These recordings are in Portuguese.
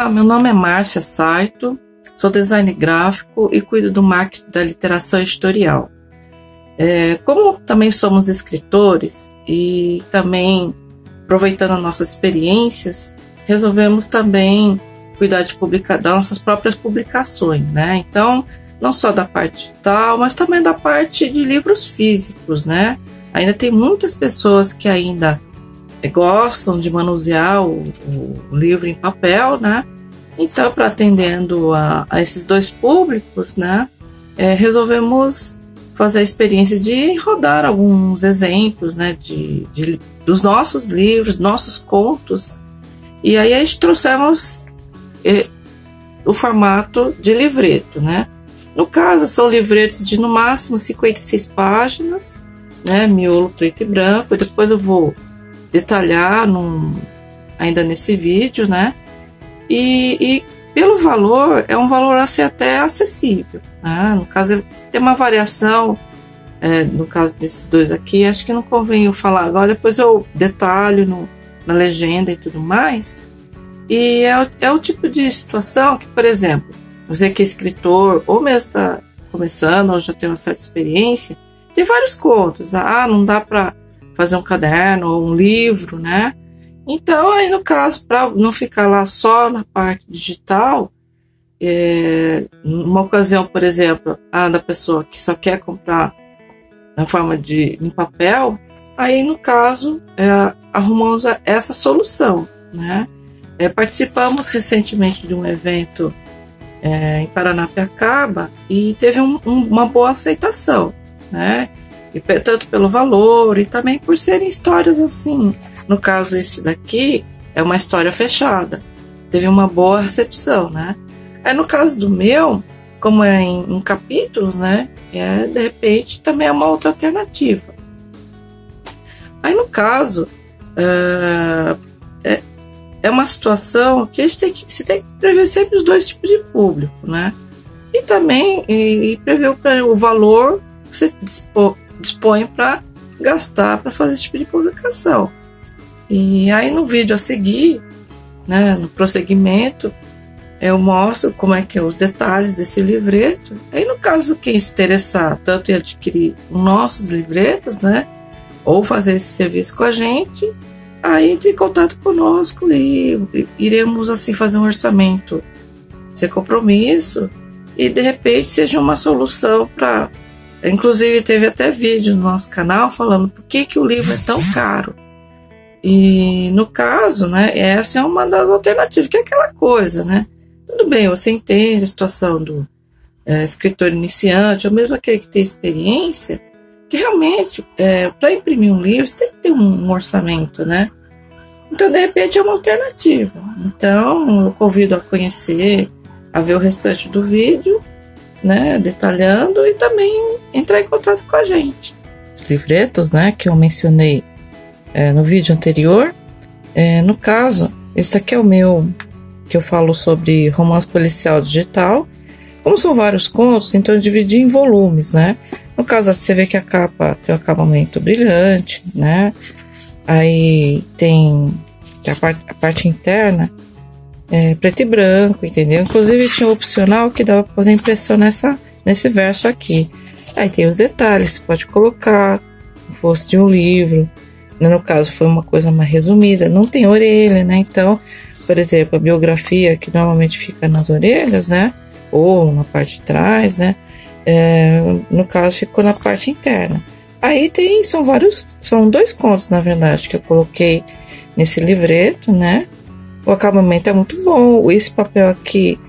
Meu nome é Márcia Saito, sou designer gráfico e cuido do marketing da literação editorial. Como também somos escritores e também aproveitando as nossas experiências, resolvemos também cuidar de das nossas próprias publicações, né? Então, não só da parte digital, mas também da parte de livros físicos, né? Ainda tem muitas pessoas que ainda gostam de manusear o livro em papel, né? Então, para atendendo a esses dois públicos, né? Resolvemos fazer a experiência de rodar alguns exemplos, né? Dos nossos livros, nossos contos. E aí a gente trouxemos o formato de livreto, né? No caso, são livretos de no máximo 56 páginas, né? Miolo preto e branco. E depois eu vou detalhar ainda nesse vídeo, né? E pelo valor, é um valor assim, até acessível, né? No caso, tem uma variação, no caso desses dois aqui, acho que não convém eu falar agora, depois eu detalho na legenda e tudo mais. E é o tipo de situação que, por exemplo, você que é escritor, ou mesmo está começando, ou já tem uma certa experiência, tem vários contos. Não dá para fazer um caderno ou um livro, né? Então, aí no caso, para não ficar lá só na parte digital, numa ocasião, por exemplo, da pessoa que só quer comprar na forma em papel, aí no caso, arrumamos essa solução, né? Participamos recentemente de um evento em Paranapiacaba e teve uma boa aceitação, né? E tanto pelo valor e também por serem histórias assim. No caso, esse daqui é uma história fechada. Teve uma boa recepção, né? Aí no caso do meu, como é em capítulos, né? De repente também é uma outra alternativa. Aí no caso, é uma situação que você tem que prever sempre os dois tipos de público, né? E também prever o valor que você dispõe para gastar para fazer esse tipo de publicação. E aí no vídeo a seguir, né, no prosseguimento, eu mostro como é que é os detalhes desse livreto. Aí no caso, quem se interessar tanto em adquirir os nossos livretos, né, ou fazer esse serviço com a gente, aí entre em contato conosco e iremos assim fazer um orçamento sem compromisso e de repente seja uma solução para... Inclusive teve até vídeo no nosso canal falando por que o livro é tão caro. E no caso, né, essa é uma das alternativas, que é aquela coisa, né? Tudo bem, você entende a situação do escritor iniciante, ou mesmo aquele que tem experiência, que realmente, para imprimir um livro, você tem que ter um orçamento, né? Então, de repente, é uma alternativa. Então, eu convido a conhecer, a ver o restante do vídeo, né, detalhando, e também entrar em contato com a gente. Os livretos, né, que eu mencionei no vídeo anterior, no caso, esse daqui é o meu, que eu falo sobre romance policial digital. Como são vários contos, então eu dividi em volumes, né? No caso, você vê que a capa tem um acabamento brilhante, né? Aí tem a parte interna preto e branco, entendeu? Inclusive tinha um opcional que dava para fazer impressão nesse verso aqui. Aí tem os detalhes, você pode colocar como fosse de um livro. No caso foi uma coisa mais resumida, não tem orelha, né? Então, por exemplo, a biografia que normalmente fica nas orelhas, né? Ou na parte de trás, né? No caso ficou na parte interna. Aí são dois contos, na verdade, que eu coloquei nesse livreto, né? O acabamento é muito bom. Esse papel aqui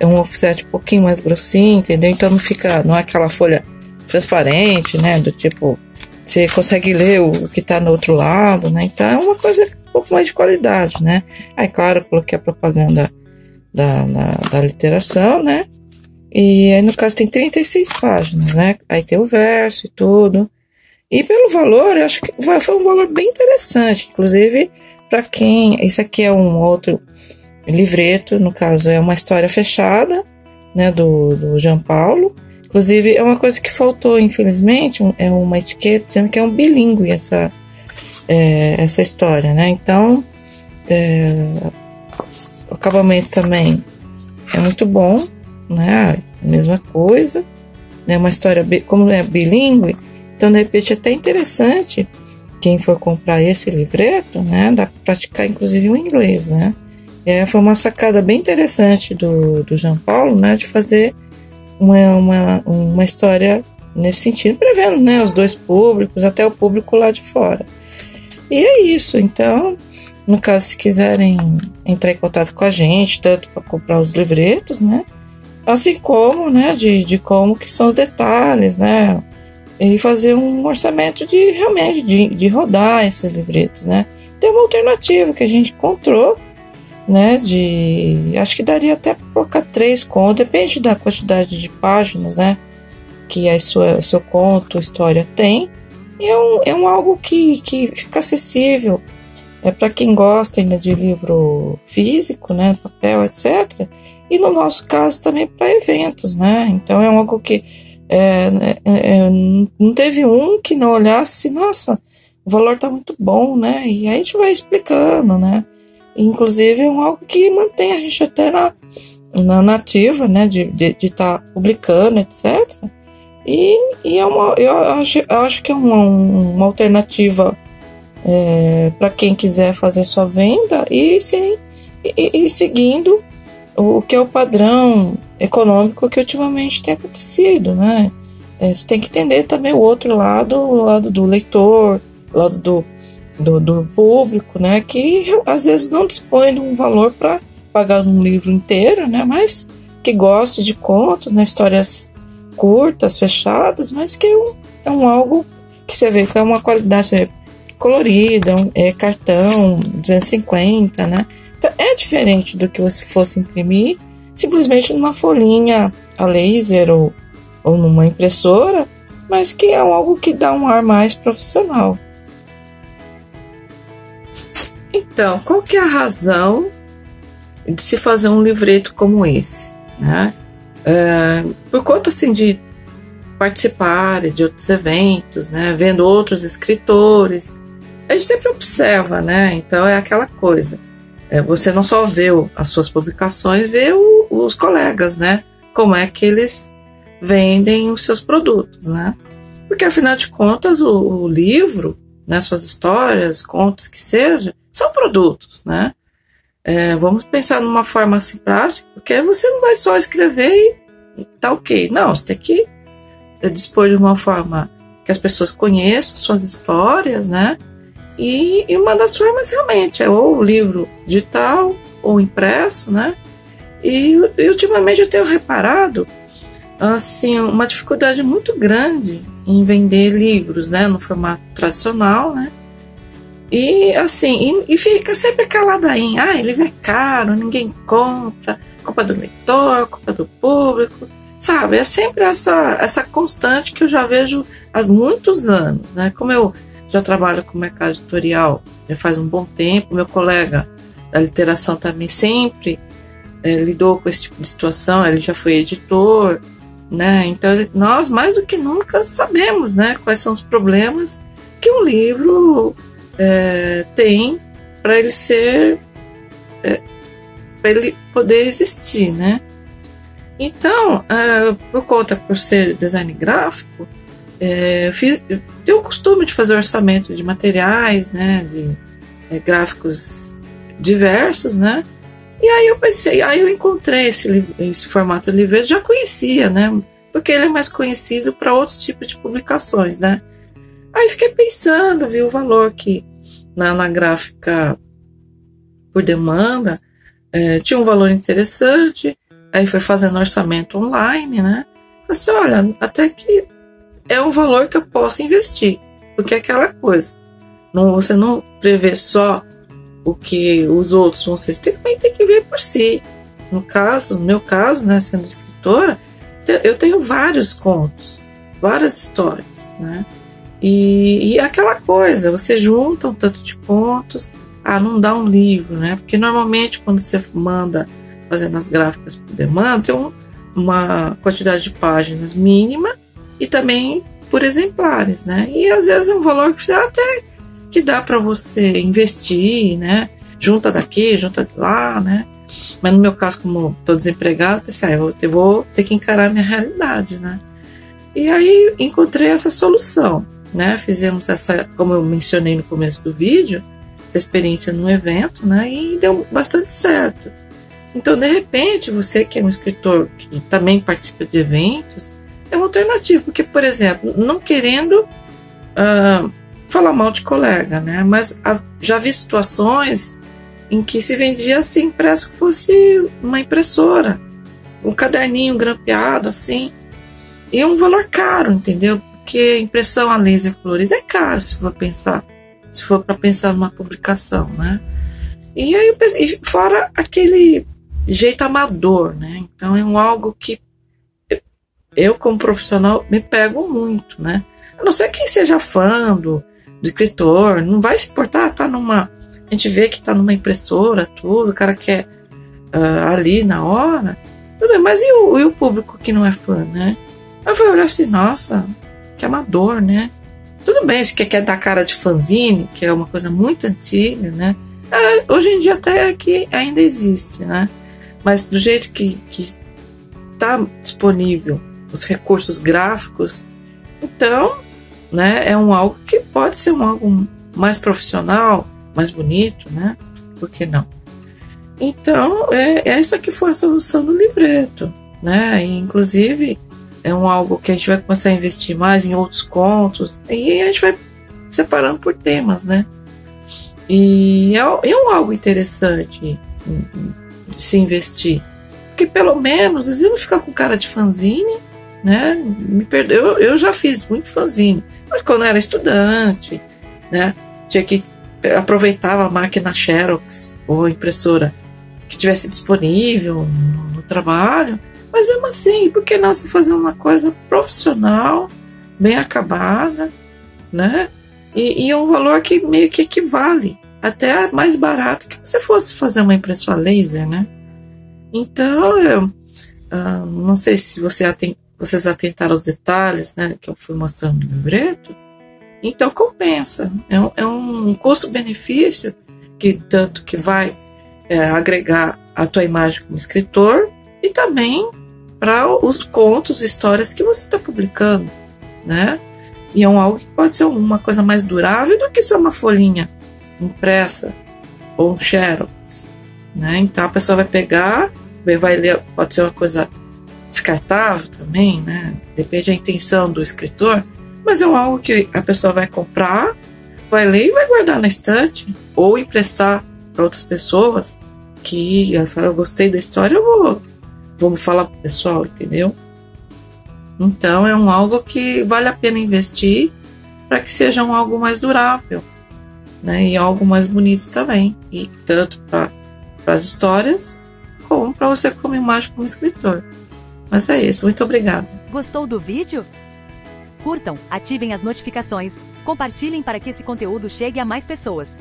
é um offset um pouquinho mais grossinho, entendeu? Então não é aquela folha transparente, né? Do tipo, você consegue ler o que tá no outro lado, né? Então é uma coisa um pouco mais de qualidade, né? Aí, claro, eu coloquei a propaganda da literação, né? E aí, no caso, tem 36 páginas, né? Aí tem o verso e tudo. E pelo valor, eu acho que foi um valor bem interessante. Inclusive, para quem... Isso aqui é um outro livreto, no caso, é uma história fechada, né? Do Jean Paulo. Inclusive, é uma coisa que faltou, infelizmente, é uma etiqueta dizendo que é um bilíngue essa história, né? Então, o acabamento também é muito bom, né? Mesma coisa, né? Uma história, como é bilíngue, então de repente é até interessante quem for comprar esse livreto, né? Dá para praticar inclusive o inglês, né? Foi uma sacada bem interessante do Jean Paul, né? De fazer uma história nesse sentido, prevendo, né? Os dois públicos, até o público lá de fora. E é isso, então, no caso, se quiserem entrar em contato com a gente, tanto para comprar os livretos, né? Assim como, né, de como que são os detalhes, né? E fazer um orçamento realmente de rodar esses livretos, né? Tem uma alternativa que a gente encontrou, né? Acho que daria até para colocar 3 contos, depende da quantidade de páginas, né? Que seu conto, história tem. E é algo que fica acessível para quem gosta ainda de livro físico, né? Papel, etc. E no nosso caso também para eventos, né? Então é algo que não teve um que não olhasse assim, nossa, o valor tá muito bom, né? E aí a gente vai explicando, né? Inclusive é algo que mantém a gente até na nativa, né? De estar publicando, etc. E eu acho que é uma alternativa para quem quiser fazer sua venda e seguindo o que é o padrão econômico que ultimamente tem acontecido, né? Você tem que entender também o outro lado, o lado do leitor, o lado do público, né? Que às vezes não dispõe de um valor para pagar um livro inteiro, né? Mas que gosta de contos, né? Histórias curtas, fechadas, mas que é algo que você vê que é uma qualidade colorida, é cartão 250, né? Então, é diferente do que você fosse imprimir simplesmente numa folhinha a laser ou numa impressora, mas que é algo que dá um ar mais profissional. Então, qual que é a razão de se fazer um livreto como esse, né? Por conta assim de participar de outros eventos, né? Vendo outros escritores, a gente sempre observa, né? Então é aquela coisa. Você não só vê as suas publicações, vê os colegas, né? Como é que eles vendem os seus produtos, né? Porque afinal de contas o livro, né, suas histórias, contos que seja, são produtos, né? Vamos pensar numa forma assim prática, porque você não vai só escrever e tá ok. Não, você tem que dispor de uma forma que as pessoas conheçam suas histórias, né? E uma das formas realmente é ou o livro digital ou impresso, né? E ultimamente eu tenho reparado assim, uma dificuldade muito grande em vender livros, né? No formato tradicional, né? E assim, e fica sempre calada aí. Livro é caro, ninguém compra, culpa do leitor, culpa do público, sabe? É sempre essa constante que eu já vejo há muitos anos, né? Como eu já trabalho com o mercado editorial já faz um bom tempo, meu colega da literação também sempre lidou com esse tipo de situação, ele já foi editor, né? Então nós mais do que nunca sabemos, né, quais são os problemas que um livro tem para ele ser para ele poder existir, né? Então, por ser design gráfico, eu tenho o costume de fazer orçamento de materiais, né, de gráficos diversos, né? E aí eu pensei, eu encontrei esse formato de livreto, já conhecia, né? Porque ele é mais conhecido para outros tipos de publicações, né? Aí fiquei pensando, vi o valor que na gráfica por demanda tinha um valor interessante. Aí foi fazendo orçamento online, né? Falei assim, olha, até que é um valor que eu posso investir, porque é aquela coisa. Você não prevê só o que os outros vão ser, você também tem que ver por si. No meu caso, né, sendo escritora, eu tenho vários contos, várias histórias, né? E aquela coisa, você junta um tanto de contos, não dá um livro, né? Porque normalmente quando você manda fazendo as gráficas por demanda, tem uma quantidade de páginas mínima e também por exemplares, né? E às vezes é um valor que até que dá para você investir, né? Junta daqui, junta de lá, né? Mas no meu caso, como estou desempregado, pensei, eu vou ter que encarar a minha realidade, né? E aí encontrei essa solução, né? Fizemos essa, como eu mencionei no começo do vídeo, essa experiência num evento, né? E deu bastante certo. Então, de repente, você que é um escritor que também participa de eventos, é uma alternativa, porque, por exemplo, não querendo falar mal de colega, né? Mas já vi situações em que se vendia assim, impresso que fosse uma impressora, um caderninho grampeado, assim, e um valor caro, entendeu? Porque impressão a laser colorida é caro, se for para pensar numa publicação, né? E aí, fora aquele jeito amador, né? Então é algo que eu, como profissional, me pego muito, né? A não ser quem seja fã do escritor, não vai se importar, a gente vê que tá numa impressora, tudo, o cara quer ali na hora, tudo bem, mas e o público que não é fã, né? Eu vou olhar assim, nossa, que amador, né? Tudo bem, se quer dar cara de fanzine, que é uma coisa muito antiga, né? Hoje em dia até que ainda existe, né? Mas do jeito que está disponível os recursos gráficos, então, né, é algo que pode ser algo mais profissional, mais bonito, né? Por que não? Então, essa que foi a solução do livreto, né? E, inclusive, algo que a gente vai começar a investir mais em outros contos, e a gente vai separando por temas, né? E é algo interessante de se investir, porque pelo menos, às vezes não ficar com cara de fanzine, né? Me perdoe, eu já fiz muito fanzine, mas quando eu era estudante, né? Tinha que aproveitava a máquina Xerox ou impressora que tivesse disponível no trabalho, mas mesmo assim, por que não se fazer uma coisa profissional, bem acabada, né? E é um valor que meio que equivale até mais barato que você fosse fazer uma impressora laser, né? Então, não sei se vocês atentaram aos detalhes, né, que eu fui mostrando no livreto. Então compensa, é um custo-benefício que tanto que vai agregar a tua imagem como escritor e também para os contos, histórias que você está publicando, né? E é algo que pode ser uma coisa mais durável do que só uma folhinha impressa ou um xerox, né? Então a pessoa vai pegar, vai ler, pode ser uma coisa descartável também, né? Depende da intenção do escritor, mas é algo que a pessoa vai comprar, vai ler e vai guardar na estante ou emprestar para outras pessoas que eu gostei da história, eu vou falar pro pessoal, entendeu? Então é algo que vale a pena investir para que seja algo mais durável, né? E algo mais bonito também, e tanto para as histórias como para você como imagem como escritor. Mas é isso, muito obrigada. Gostou do vídeo? Curtam, ativem as notificações, compartilhem para que esse conteúdo chegue a mais pessoas.